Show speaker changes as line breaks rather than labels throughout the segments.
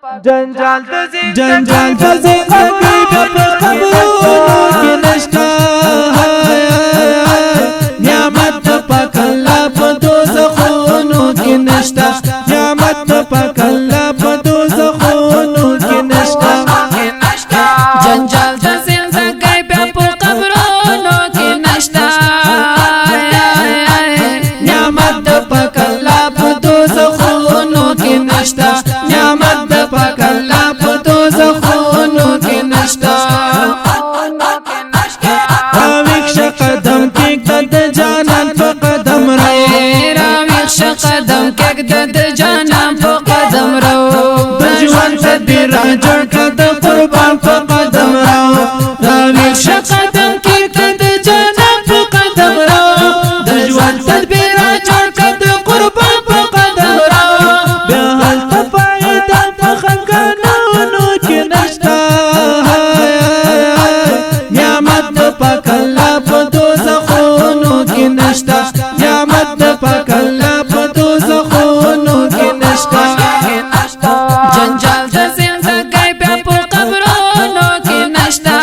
جنجال د
زندګۍ په قبرونو کې نشته نعمت پاک الله په دوزخونو کې نشته نعمت پاک الله په دوزخونو کې نشته
جنجال د زندګۍ په قبرونو کې نشته
نعمت پاک الله په دوزخونو کې نشته نعمت پاک الله په دوزخونو کې نشته راویښ قدم کېږده د جانان په قدم
راویښ قدم کېږده د جانان په قدم رو
د ژوند تدبیر را جوړ کړه د قربان په قدم راویښ قدم کېږده د جانان په قدم د ژوند تدبیر را جوړ کړه د قربان په قدم بیا هلته فایده په خفګانونو کې نشته نعمت پاک الله په دوزخونو کې نشته نعمت پاک الله په دوزخونو کې نشته
جنجال د زندګۍ په قبرونو کې نشته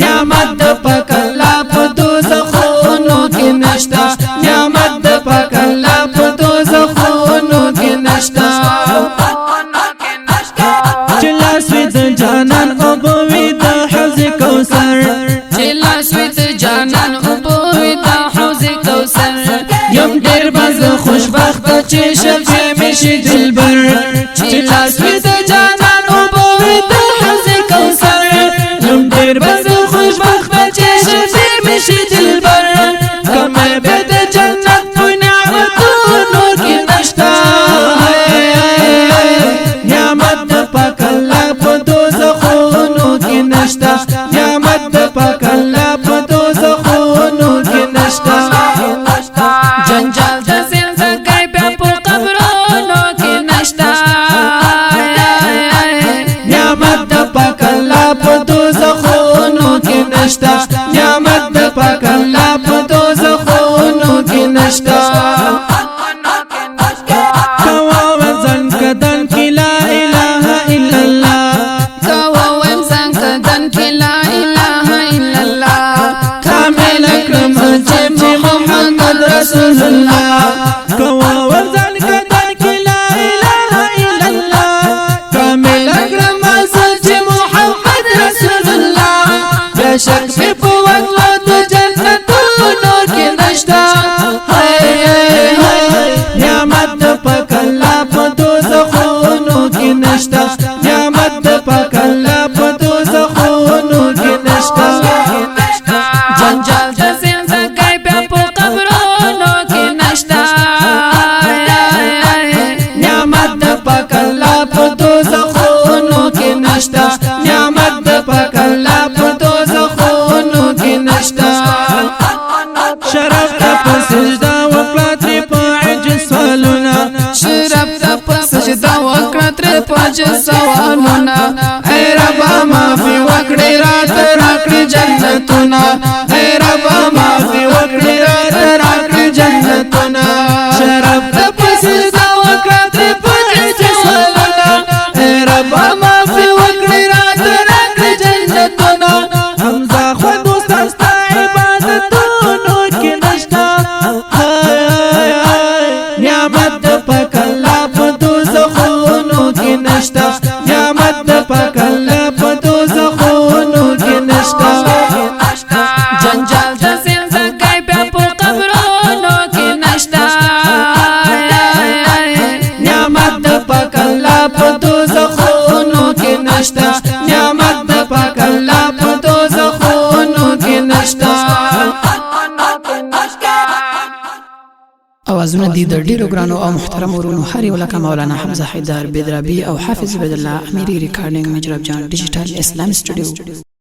نعمت پاک الله په دوزخونو کې نشته نعمت پاک الله په دوزخونو کې نشته چې لاس وي د جانان او بوي د حوض کوثر
چې لاس وي د جانان او بوي د حوض کوثر
یم ډېر باز خوشبخت چې شفیع مې شي دلبر چې لاس وي د جانان او بوي د حوض کوثر یم ډېر باز خوشبخت چې شفیع مې شي دلبر کمه به د جنت په نعمتونو کې نشته نعمت پاک الله په دوزخونو کې نشته نعمت پاک الله په دوزخونو کې نشته
جنجال د زندګۍ په قبرونو کې نشته
نعمت پاک الله په دوزخونو کې نشته نعمت پاک الله په دوزخونو کې نشته کوا وزن کدن کی لا اله الا الله
کوا وزن کدن کی لا اله الا الله
کامل اکرم چې محمد رسول الله کوا وزن کدن کی لا اله الا الله کامل اکرم چې محمد رسول الله بشک په وغلا د جنتونو کې نشته نعمت پاک الله په دوزخونو کې نشته نعمت پاک الله په دوزخونو کې نشته
جنجال د زندګۍ په قبرونو کې نشته
نعمت پاک الله په دوزخونو کې نشته نعمت پاک الله په دوزخونو کې نشته شرف په سجده وکړه ترې په عجز سوالونه
شرف په سجده وکړه ترې په عجز سوالونه
ای ربا معافي وکړې راته راکړې جنتونه ای ربا معافي وکړې راته راکړې جنتونه شرف په سجده وکړه ترې په عجز سوالونه ای ربا معافي وکړې راته راکړې جنتونه حمزه خوند استاد ستا عبادتونو کې نشته نعمت پاک الله په دوزخونو کې نشته نعمت پاک الله په دوزخونو کې نشته
جنجال د زندګۍ په قبرونو کې نشته
نعمت پاک الله په دوزخونو کې نشته نعمت پاک الله په دوزخونو کې نشته
اوازونه دي د ډیرو ګرانو او محترم ورونو هر یو لکه مولانا حمزه حیدر بدرابي او حافظ عبد الله اميري ریکارډینګ مجرب جان ډیجیټل اسلام سټوډیو